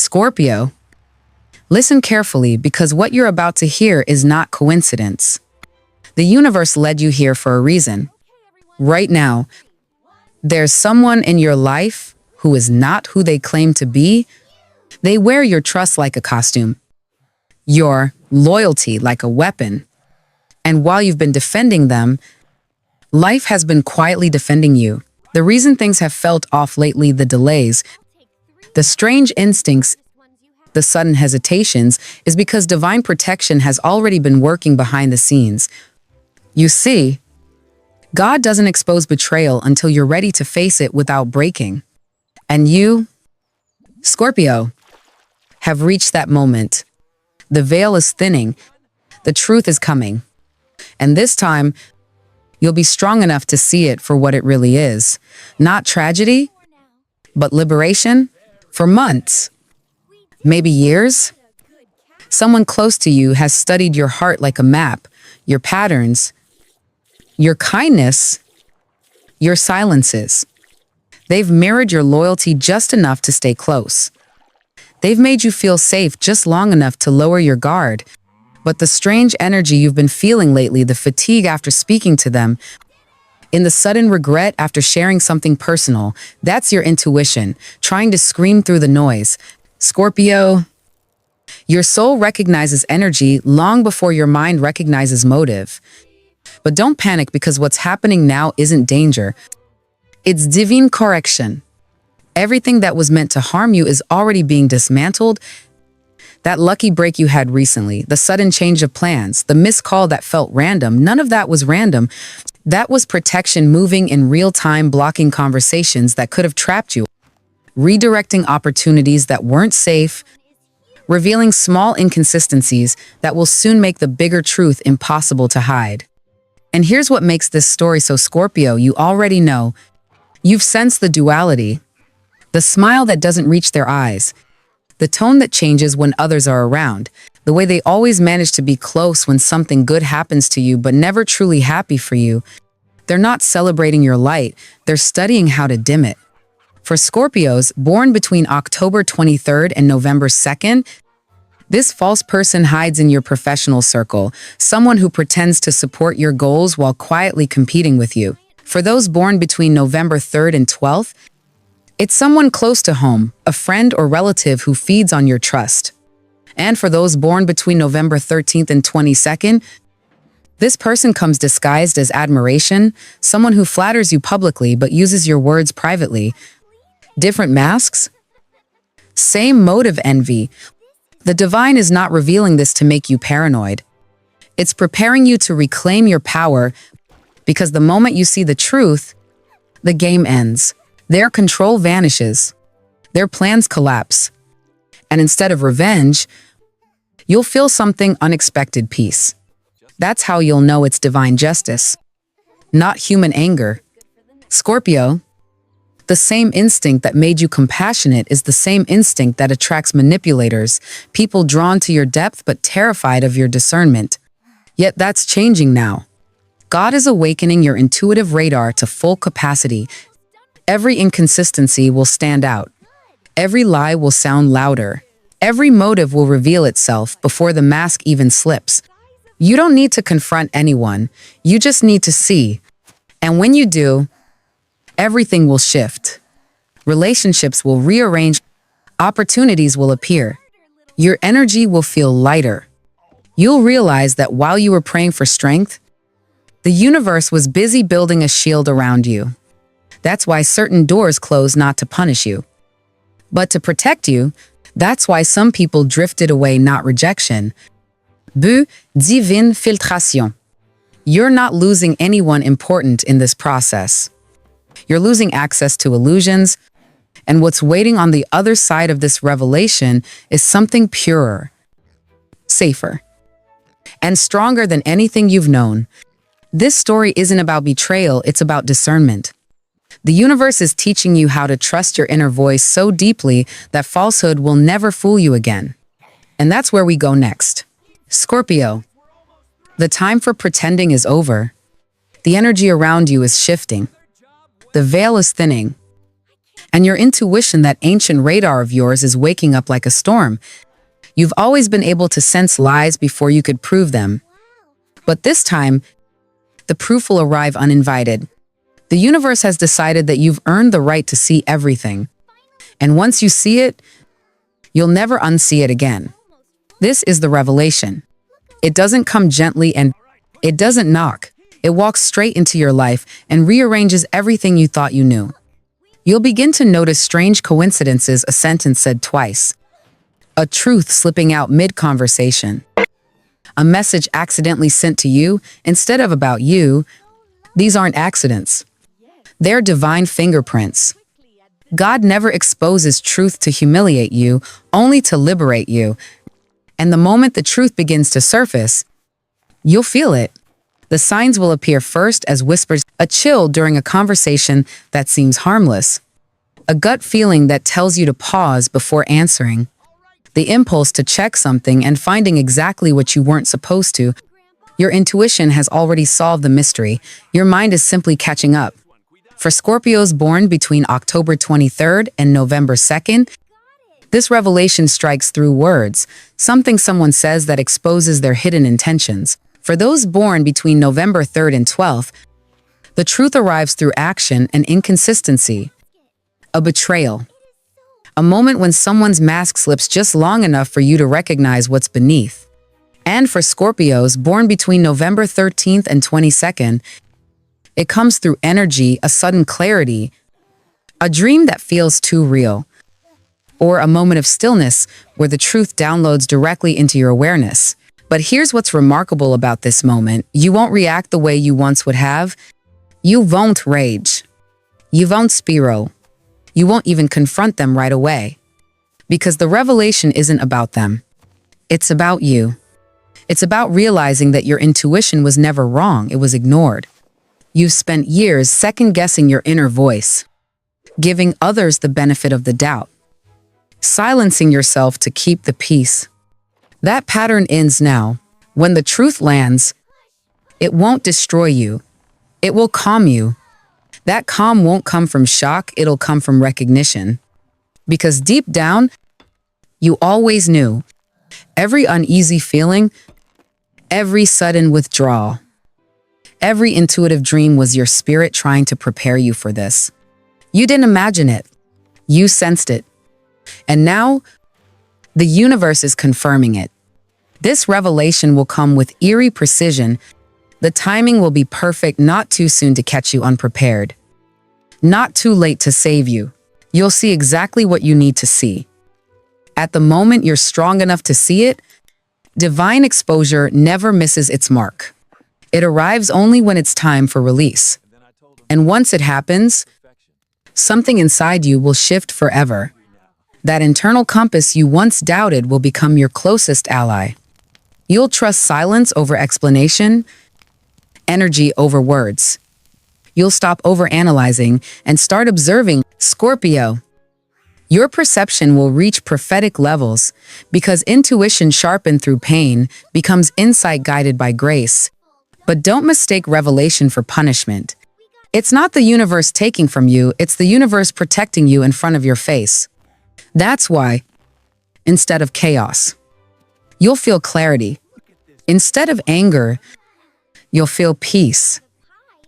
Scorpio, listen carefully because what you're about to hear is not coincidence. The universe led you here for a reason. Right now, there's someone in your life who is not who they claim to be. They wear your trust like a costume, your loyalty like a weapon. And while you've been defending them, life has been quietly defending you. The reason things have felt off lately, the delays, the strange instincts, the sudden hesitations, is because divine protection has already been working behind the scenes. You see, God doesn't expose betrayal until you're ready to face it without breaking. And you, Scorpio, have reached that moment. The veil is thinning. The truth is coming. And this time, you'll be strong enough to see it for what it really is. Not tragedy, but liberation. For months, maybe years, someone close to you has studied your heart like a map, your patterns, your kindness, your silences. They've mirrored your loyalty just enough to stay close. They've made you feel safe just long enough to lower your guard. But the strange energy you've been feeling lately, the fatigue after speaking to them, in the sudden regret after sharing something personal, that's your intuition, trying to scream through the noise. Scorpio, your soul recognizes energy long before your mind recognizes motive. But don't panic because what's happening now isn't danger. It's divine correction. Everything that was meant to harm you is already being dismantled. That lucky break you had recently, the sudden change of plans, the missed call that felt random, none of that was random. That was protection moving in real time, blocking conversations that could have trapped you, redirecting opportunities that weren't safe, revealing small inconsistencies that will soon make the bigger truth impossible to hide. And here's what makes this story so Scorpio, you already know. You've sensed the duality, the smile that doesn't reach their eyes, the tone that changes when others are around, the way they always manage to be close when something good happens to you but never truly happy for you. They're not celebrating your light, they're studying how to dim it. For Scorpios born between October 23rd and November 2nd, this false person hides in your professional circle, someone who pretends to support your goals while quietly competing with you. For those born between November 3rd and 12th, it's someone close to home, a friend or relative who feeds on your trust. And for those born between November 13th and 22nd, this person comes disguised as admiration, someone who flatters you publicly but uses your words privately. Different masks? Same motive, envy. The divine is not revealing this to make you paranoid. It's preparing you to reclaim your power because the moment you see the truth, the game ends. Their control vanishes. Their plans collapse. And instead of revenge, you'll feel something unexpected, peace. That's how you'll know it's divine justice, not human anger. Scorpio, the same instinct that made you compassionate is the same instinct that attracts manipulators, people drawn to your depth but terrified of your discernment. Yet that's changing now. God is awakening your intuitive radar to full capacity. Every inconsistency will stand out. Every lie will sound louder. Every motive will reveal itself before the mask even slips. You don't need to confront anyone. You just need to see. And when you do, everything will shift. Relationships will rearrange. Opportunities will appear. Your energy will feel lighter. You'll realize that while you were praying for strength, the universe was busy building a shield around you. That's why certain doors close not to punish you, but to protect you. That's why some people drifted away, not rejection. Divine filtration. You're not losing anyone important in this process. You're losing access to illusions, and what's waiting on the other side of this revelation is something purer, safer, and stronger than anything you've known. This story isn't about betrayal, it's about discernment. The universe is teaching you how to trust your inner voice so deeply that falsehood will never fool you again. And that's where we go next. Scorpio, the time for pretending is over. The energy around you is shifting. The veil is thinning. And your intuition, that ancient radar of yours, is waking up like a storm. You've always been able to sense lies before you could prove them. But this time, the proof will arrive uninvited. The universe has decided that you've earned the right to see everything. And once you see it, you'll never unsee it again. This is the revelation. It doesn't come gently and it doesn't knock. It walks straight into your life and rearranges everything you thought you knew. You'll begin to notice strange coincidences, a sentence said twice, a truth slipping out mid-conversation, a message accidentally sent to you instead of about you. These aren't accidents. They're divine fingerprints. God never exposes truth to humiliate you, only to liberate you. And the moment the truth begins to surface, you'll feel it. The signs will appear first as whispers, a chill during a conversation that seems harmless, a gut feeling that tells you to pause before answering, the impulse to check something and finding exactly what you weren't supposed to. Your intuition has already solved the mystery. Your mind is simply catching up. For Scorpios born between October 23rd and November 2nd, this revelation strikes through words, something someone says that exposes their hidden intentions. For those born between November 3rd and 12th, the truth arrives through action and inconsistency. A betrayal. A moment when someone's mask slips just long enough for you to recognize what's beneath. And for Scorpios born between November 13th and 22nd, it comes through energy, a sudden clarity, a dream that feels too real, or a moment of stillness where the truth downloads directly into your awareness. But here's what's remarkable about this moment. You won't react the way you once would have. You won't rage. You won't spiral. You won't even confront them right away. Because the revelation isn't about them. It's about you. It's about realizing that your intuition was never wrong. It was ignored. You've spent years second-guessing your inner voice, giving others the benefit of the doubt, silencing yourself to keep the peace. That pattern ends now. When the truth lands, it won't destroy you. It will calm you. That calm won't come from shock, it'll come from recognition. Because deep down, you always knew. Every uneasy feeling, every sudden withdrawal, every intuitive dream was your spirit trying to prepare you for this. You didn't imagine it. You sensed it. And now, the universe is confirming it. This revelation will come with eerie precision. The timing will be perfect, not too soon to catch you unprepared, not too late to save you. You'll see exactly what you need to see. At the moment you're strong enough to see it, divine exposure never misses its mark. It arrives only when it's time for release. And once it happens, something inside you will shift forever. That internal compass you once doubted will become your closest ally. You'll trust silence over explanation, energy over words. You'll stop overanalyzing and start observing. Scorpio, your perception will reach prophetic levels because intuition sharpened through pain becomes insight guided by grace. But don't mistake revelation for punishment. It's not the universe taking from you, it's the universe protecting you in front of your face. That's why, instead of chaos, you'll feel clarity. Instead of anger, you'll feel peace.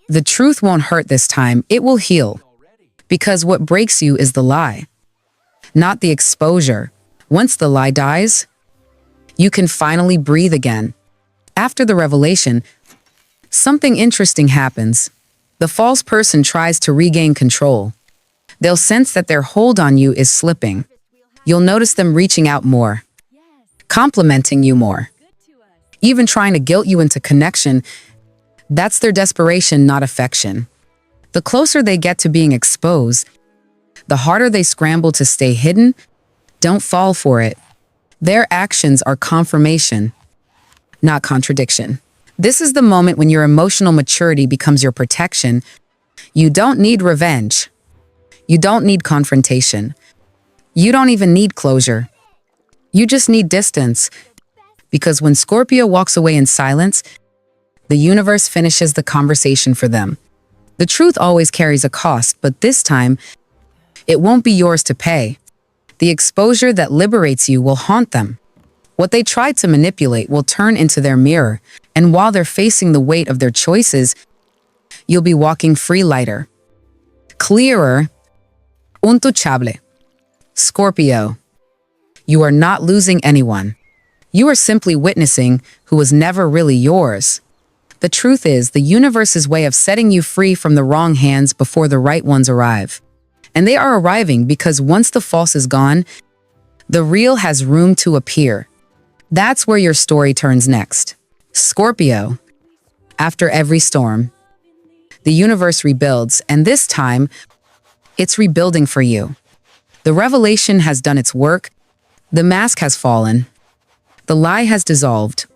The truth won't hurt this time, it will heal. Because what breaks you is the lie, not the exposure. Once the lie dies, you can finally breathe again. After the revelation, something interesting happens. The false person tries to regain control. They'll sense that their hold on you is slipping. You'll notice them reaching out more, complimenting you more, even trying to guilt you into connection. That's their desperation, not affection. The closer they get to being exposed, the harder they scramble to stay hidden. Don't fall for it. Their actions are confirmation, not contradiction. This is the moment when your emotional maturity becomes your protection. You don't need revenge. You don't need confrontation. You don't even need closure. You just need distance. Because when Scorpio walks away in silence, the universe finishes the conversation for them. The truth always carries a cost, but this time, It won't be yours to pay. The exposure that liberates you will haunt them. What they tried to manipulate will turn into their mirror, and while they're facing the weight of their choices, you'll be walking free lighter, clearer, untouchable. Scorpio, you are not losing anyone. You are simply witnessing who was never really yours. The truth is, the universe's way of setting you free from the wrong hands before the right ones arrive. And they are arriving because once the false is gone, the real has room to appear. That's where your story turns next. Scorpio, after every storm, the universe rebuilds, and this time, it's rebuilding for you. The revelation has done its work, the mask has fallen, the lie has dissolved,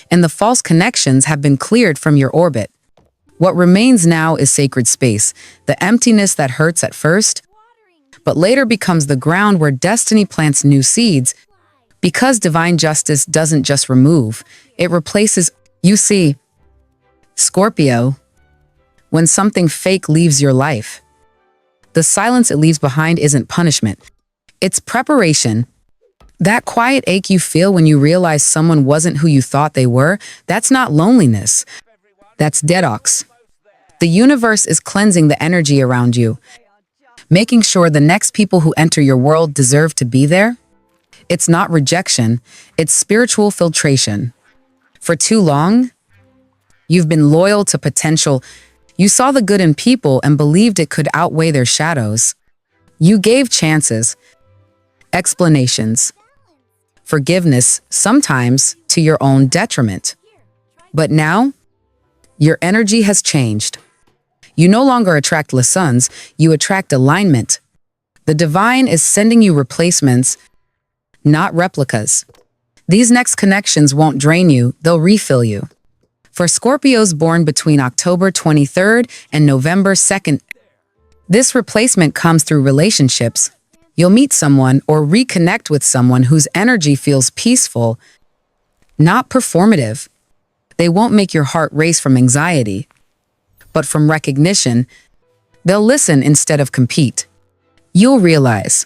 and the false connections have been cleared from your orbit. What remains now is sacred space, the emptiness that hurts at first, but later becomes the ground where destiny plants new seeds, because divine justice doesn't just remove, it replaces. You see, Scorpio, when something fake leaves your life, the silence it leaves behind isn't punishment. It's preparation. That quiet ache you feel when you realize someone wasn't who you thought they were, that's not loneliness. That's detox. The universe is cleansing the energy around you, making sure the next people who enter your world deserve to be there. It's not rejection, it's spiritual filtration. For too long, you've been loyal to potential. You saw the good in people and believed it could outweigh their shadows. You gave chances, explanations, forgiveness, sometimes to your own detriment. But now, your energy has changed. You no longer attract lessons, you attract alignment. The divine is sending you replacements, not replicas. These next connections won't drain you, they'll refill you. For Scorpios born between October 23rd and November 2nd, this replacement comes through relationships. You'll meet someone or reconnect with someone whose energy feels peaceful, not performative. They won't make your heart race from anxiety, but from recognition. They'll listen instead of compete. You'll realize,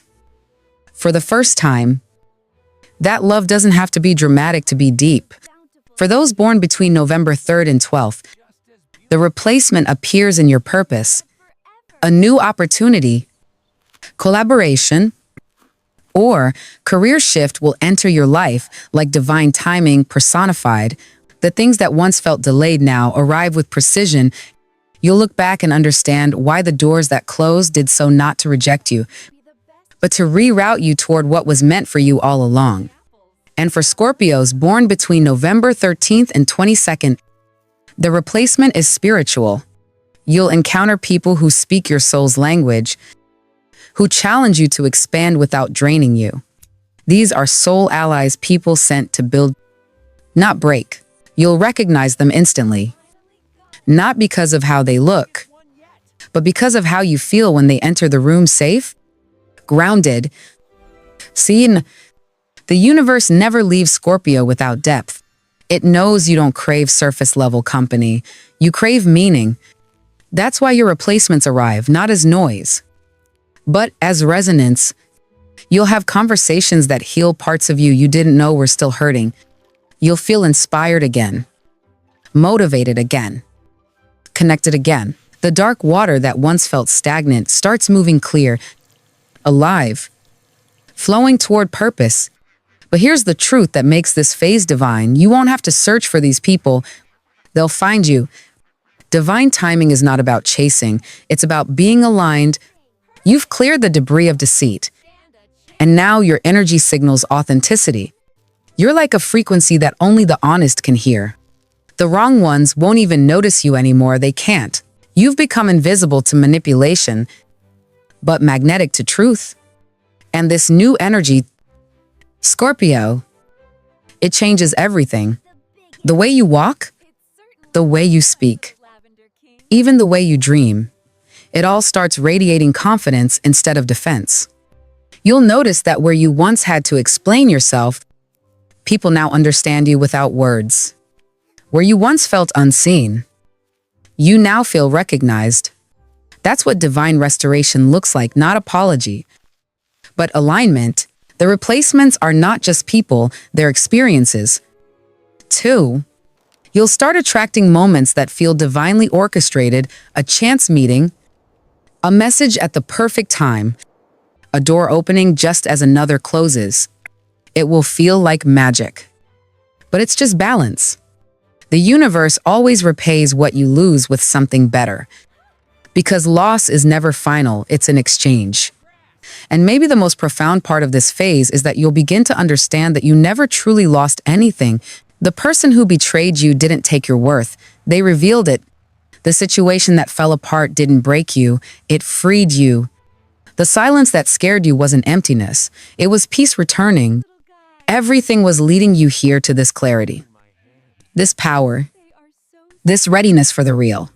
for the first time, that love doesn't have to be dramatic to be deep. For those born between November 3rd and 12th, the replacement appears in your purpose. A new opportunity, collaboration, or career shift will enter your life like divine timing personified. The things that once felt delayed now arrive with precision. You'll look back and understand why the doors that closed did so, not to reject you, but to reroute you toward what was meant for you all along. And for Scorpios born between November 13th and 22nd, the replacement is spiritual. You'll encounter people who speak your soul's language, who challenge you to expand without draining you. These are soul allies, people sent to build, not break. You'll recognize them instantly, not because of how they look, but because of how you feel when they enter the room, safe, grounded, seen. The universe never leaves Scorpio without depth. It knows you don't crave surface-level company. You crave meaning. That's why your replacements arrive, not as noise, but as resonance. You'll have conversations that heal parts of you you didn't know were still hurting. You'll feel inspired again, motivated again, connected again. The dark water that once felt stagnant starts moving clear, alive, flowing toward purpose. But here's the truth that makes this phase divine. You won't have to search for these people. They'll find you. Divine timing is not about chasing. It's about being aligned. You've cleared the debris of deceit, and now your energy signals authenticity. You're like a frequency that only the honest can hear. The wrong ones won't even notice you anymore. They can't. You've become invisible to manipulation, but magnetic to truth. And this new energy, Scorpio, it changes everything. The way you walk, the way you speak, even the way you dream. It all starts radiating confidence instead of defense. You'll notice that where you once had to explain yourself, people now understand you without words. Where you once felt unseen, you now feel recognized. That's what divine restoration looks like, not apology, but alignment. The replacements are not just people, they're experiences. 2. You'll start attracting moments that feel divinely orchestrated, a chance meeting, a message at the perfect time, a door opening just as another closes. It will feel like magic. But it's just balance. The universe always repays what you lose with something better. Because loss is never final, it's an exchange. And maybe the most profound part of this phase is that you'll begin to understand that you never truly lost anything. The person who betrayed you didn't take your worth. They revealed it. The situation that fell apart didn't break you. It freed you. The silence that scared you wasn't emptiness. It was peace returning. Everything was leading you here to this clarity, this power, this readiness for the real.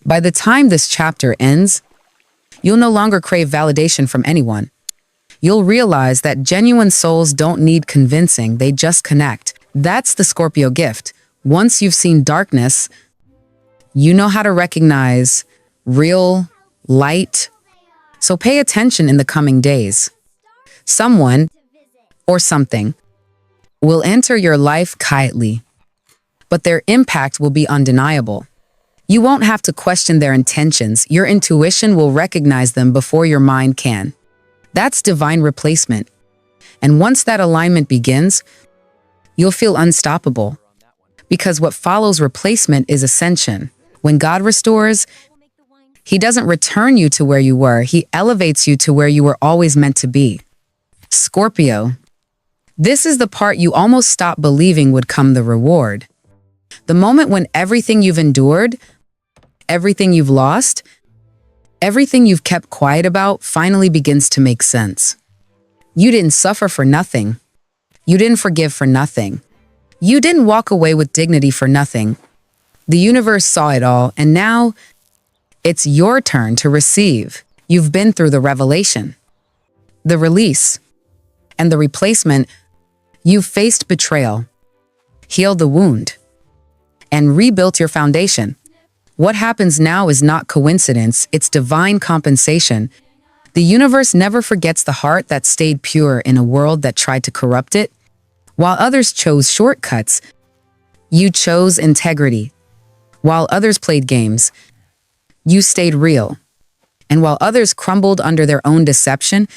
By the time this chapter ends, you'll no longer crave validation from anyone. You'll realize that genuine souls don't need convincing, they just connect. That's the Scorpio gift. Once you've seen darkness, you know how to recognize real light. So pay attention in the coming days. Someone or something will enter your life quietly, but their impact will be undeniable. You won't have to question their intentions. Your intuition will recognize them before your mind can. That's divine replacement. And once that alignment begins, you'll feel unstoppable. Because what follows replacement is ascension. When God restores, He doesn't return you to where you were. He elevates you to where you were always meant to be. Scorpio. This is the part you almost stopped believing would come the reward. The moment when everything you've endured, everything you've lost, everything you've kept quiet about finally begins to make sense. You didn't suffer for nothing. You didn't forgive for nothing. You didn't walk away with dignity for nothing. The universe saw it all, and now it's your turn to receive. You've been through the revelation, the release, and the replacement. You've faced betrayal, healed the wound, and rebuilt your foundation. What happens now is not coincidence, it's divine compensation. The universe never forgets the heart that stayed pure in a world that tried to corrupt it. While others chose shortcuts, you chose integrity. While others played games, you stayed real. And while others crumbled under their own deception,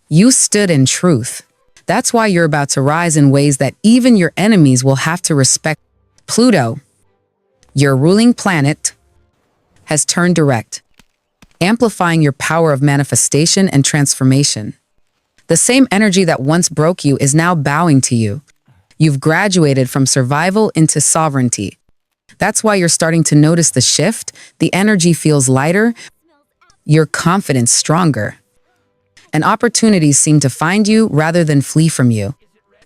you stood in truth. That's why you're about to rise in ways that even your enemies will have to respect. Pluto, your ruling planet, has turned direct, amplifying your power of manifestation and transformation. The same energy that once broke you is now bowing to you. You've graduated from survival into sovereignty. That's why you're starting to notice the shift. The energy feels lighter, your confidence stronger, and opportunities seem to find you rather than flee from you.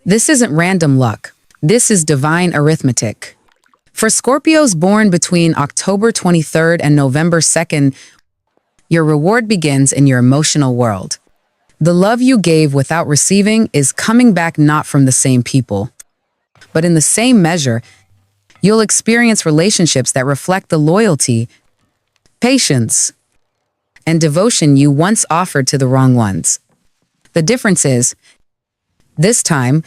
This isn't random luck. This is divine arithmetic. For Scorpios born between October 23rd and November 2nd, your reward begins in your emotional world. The love you gave without receiving is coming back not from the same people, but in the same measure. You'll experience relationships that reflect the loyalty, patience, and devotion you once offered to the wrong ones. The difference is, this time,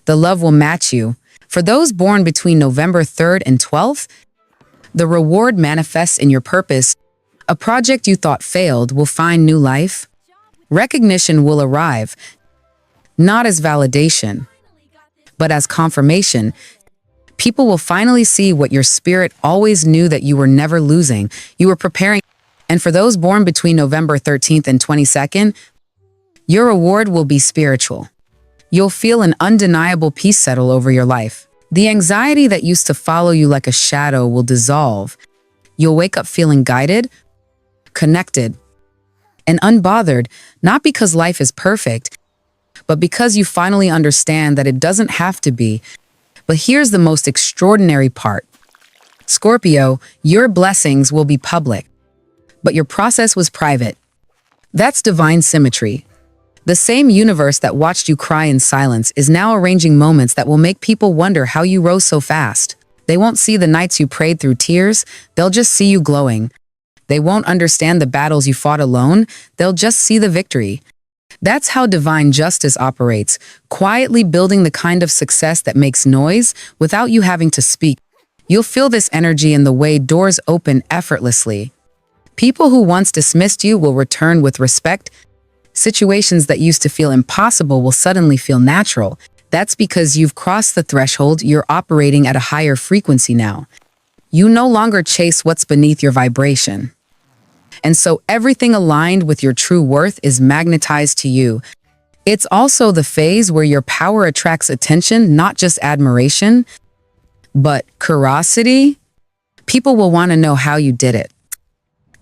the love will match you. For those born between November 3rd and 12th, the reward manifests in your purpose. A project you thought failed will find new life. Recognition will arrive, not as validation, but as confirmation. People will finally see what your spirit always knew that you were never losing. You were preparing. And for those born between November 13th and 22nd, your reward will be spiritual. You'll feel an undeniable peace settle over your life. The anxiety that used to follow you like a shadow will dissolve. You'll wake up feeling guided, connected, and unbothered, not because life is perfect, but because you finally understand that it doesn't have to be. But here's the most extraordinary part. Scorpio, your blessings will be public, but your process was private. That's divine symmetry. The same universe that watched you cry in silence is now arranging moments that will make people wonder how you rose so fast. They won't see the nights you prayed through tears, they'll just see you glowing. They won't understand the battles you fought alone, they'll just see the victory. That's how divine justice operates, quietly building the kind of success that makes noise without you having to speak. You'll feel this energy in the way doors open effortlessly. People who once dismissed you will return with respect. Situations that used to feel impossible will suddenly feel natural. That's because you've crossed the threshold, you're operating at a higher frequency now. You no longer chase what's beneath your vibration. And so everything aligned with your true worth is magnetized to you. It's also the phase where your power attracts attention, not just admiration, but curiosity. People will want to know how you did it,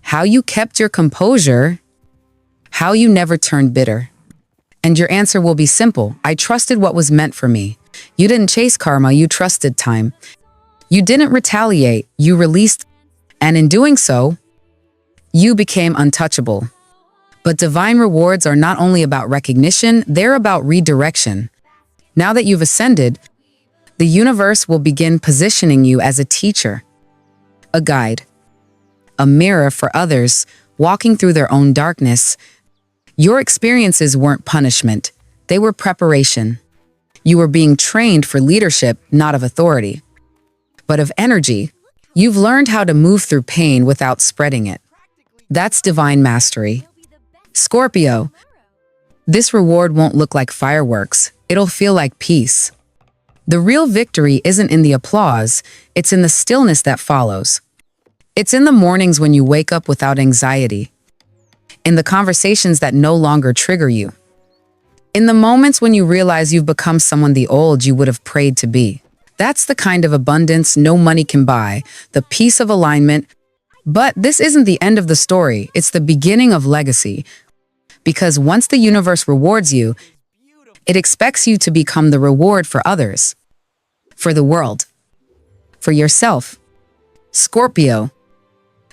how you kept your composure, how you never turned bitter. And your answer will be simple. I trusted what was meant for me. You didn't chase karma, you trusted time. You didn't retaliate, you released. And in doing so, you became untouchable. But divine rewards are not only about recognition, they're about redirection. Now that you've ascended, the universe will begin positioning you as a teacher, a guide, a mirror for others walking through their own darkness. Your experiences weren't punishment, they were preparation. You were being trained for leadership, not of authority, but of energy. You've learned how to move through pain without spreading it. That's divine mastery. Scorpio, this reward won't look like fireworks. It'll feel like peace. The real victory isn't in the applause, it's in the stillness that follows. It's in the mornings when you wake up without anxiety, in the conversations that no longer trigger you, in the moments when you realize you've become someone the old you would have prayed to be. That's the kind of abundance no money can buy, the peace of alignment. But this isn't the end of the story, it's the beginning of legacy. Because once the universe rewards you, it expects you to become the reward for others, for the world, for yourself. Scorpio,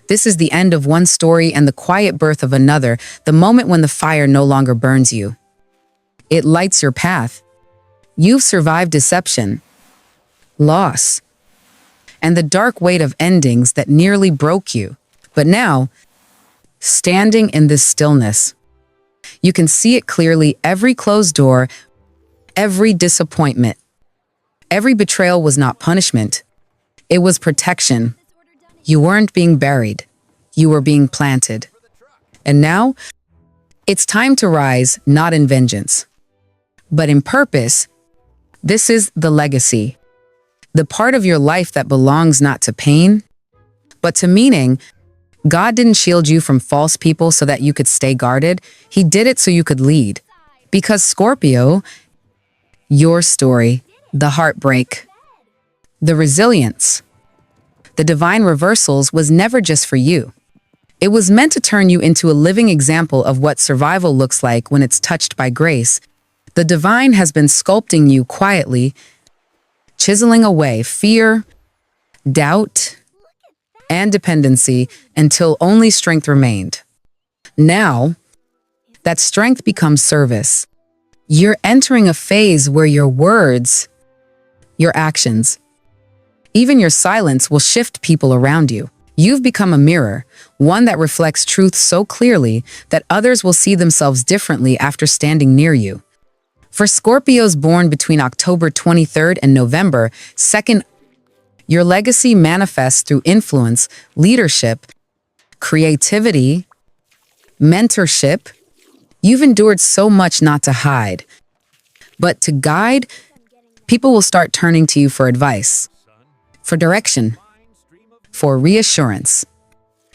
this is the end of one story and the quiet birth of another, the moment when the fire no longer burns you. It lights your path. You've survived deception, loss, and the dark weight of endings that nearly broke you. But now, standing in this stillness, you can see it clearly. Every closed door, every disappointment, every betrayal was not punishment. It was protection. You weren't being buried. You were being planted. And now, it's time to rise, not in vengeance, but in purpose. This is the legacy. The part of your life that belongs not to pain, but to meaning. God didn't shield you from false people so that you could stay guarded. He did it so you could lead. Because Scorpio, your story, the heartbreak, the resilience, the divine reversals was never just for you. It was meant to turn you into a living example of what survival looks like when it's touched by grace. The divine has been sculpting you quietly, chiseling away fear, doubt, and dependency until only strength remained. Now, that strength becomes service. You're entering a phase where your words, your actions, even your silence will shift people around you. You've become a mirror, one that reflects truth so clearly that others will see themselves differently after standing near you. For Scorpios born between October 23rd and November 2nd, your legacy manifests through influence, leadership, creativity, mentorship. You've endured so much not to hide, but to guide. People will start turning to you for advice, for direction, for reassurance.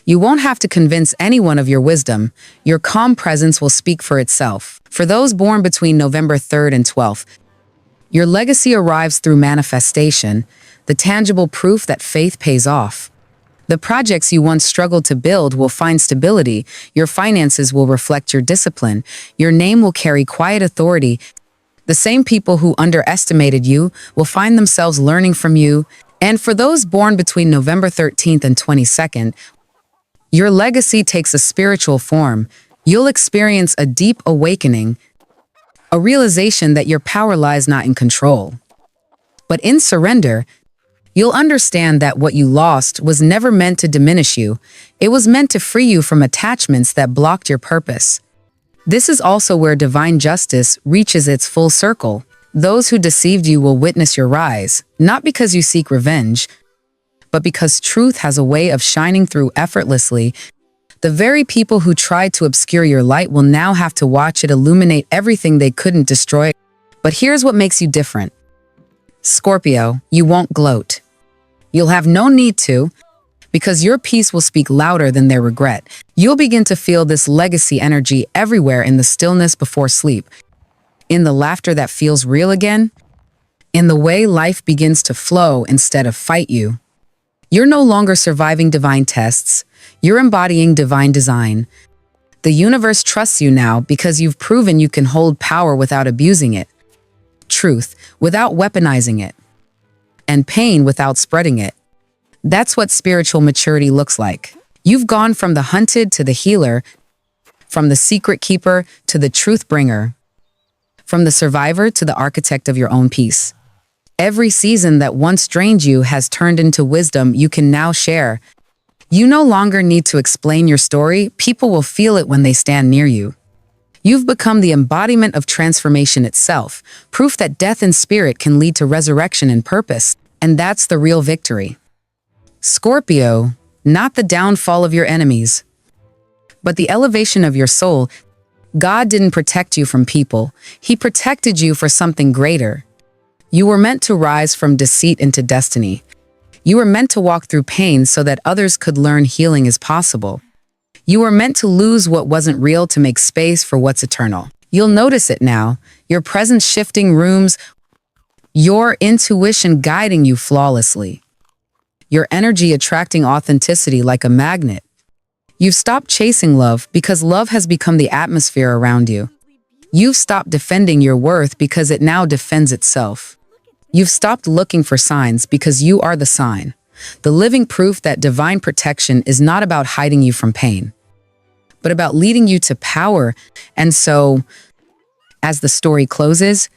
You won't have to convince anyone of your wisdom. Your calm presence will speak for itself. For those born between November 3rd and 12th, your legacy arrives through manifestation, the tangible proof that faith pays off. The projects you once struggled to build will find stability. Your finances will reflect your discipline. Your name will carry quiet authority. The same people who underestimated you will find themselves learning from you. And for those born between November 13th and 22nd, your legacy takes a spiritual form. You'll experience a deep awakening, a realization that your power lies not in control, but in surrender. You'll understand that what you lost was never meant to diminish you. It was meant to free you from attachments that blocked your purpose. This is also where divine justice reaches its full circle. Those who deceived you will witness your rise, not because you seek revenge, but because truth has a way of shining through effortlessly. The very people who tried to obscure your light will now have to watch it illuminate everything they couldn't destroy. But here's what makes you different. Scorpio, you won't gloat. You'll have no need to, because your peace will speak louder than their regret. You'll begin to feel this legacy energy everywhere, in the stillness before sleep, in the laughter that feels real again, in the way life begins to flow instead of fight you. You're no longer surviving divine tests. You're embodying divine design. The universe trusts you now because you've proven you can hold power without abusing it, truth without weaponizing it, and pain without spreading it. That's what spiritual maturity looks like. You've gone from the hunted to the healer, from the secret keeper to the truth bringer, from the survivor to the architect of your own peace. Every season that once drained you has turned into wisdom you can now share. You no longer need to explain your story. People will feel it when they stand near you. You've become the embodiment of transformation itself, proof that death in spirit can lead to resurrection in purpose, and that's the real victory. Scorpio, not the downfall of your enemies, but the elevation of your soul. God didn't protect you from people. He protected you for something greater. You were meant to rise from deceit into destiny. You were meant to walk through pain so that others could learn healing is possible. You were meant to lose what wasn't real to make space for what's eternal. You'll notice it now, your presence shifting rooms, your intuition guiding you flawlessly, your energy attracting authenticity like a magnet. You've stopped chasing love because love has become the atmosphere around you. You've stopped defending your worth because it now defends itself. You've stopped looking for signs because you are the sign, the living proof that divine protection is not about hiding you from pain, but about leading you to power. And so, as the story closes,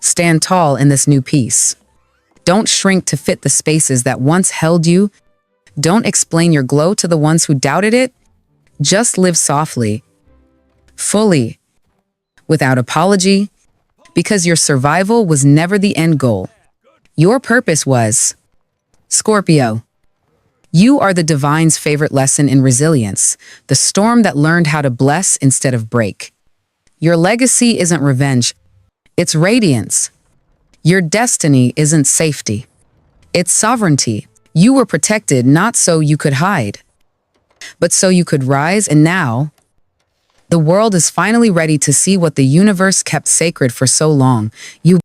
stand tall in this new peace. Don't shrink to fit the spaces that once held you. Don't explain your glow to the ones who doubted it. Just live softly, fully, without apology, because your survival was never the end goal. Your purpose was. Scorpio, you are the divine's favorite lesson in resilience, the storm that learned how to bless instead of break. Your legacy isn't revenge, it's radiance. Your destiny isn't safety, it's sovereignty. You were protected not so you could hide, but so you could rise, and now, the world is finally ready to see what the universe kept sacred for so long. You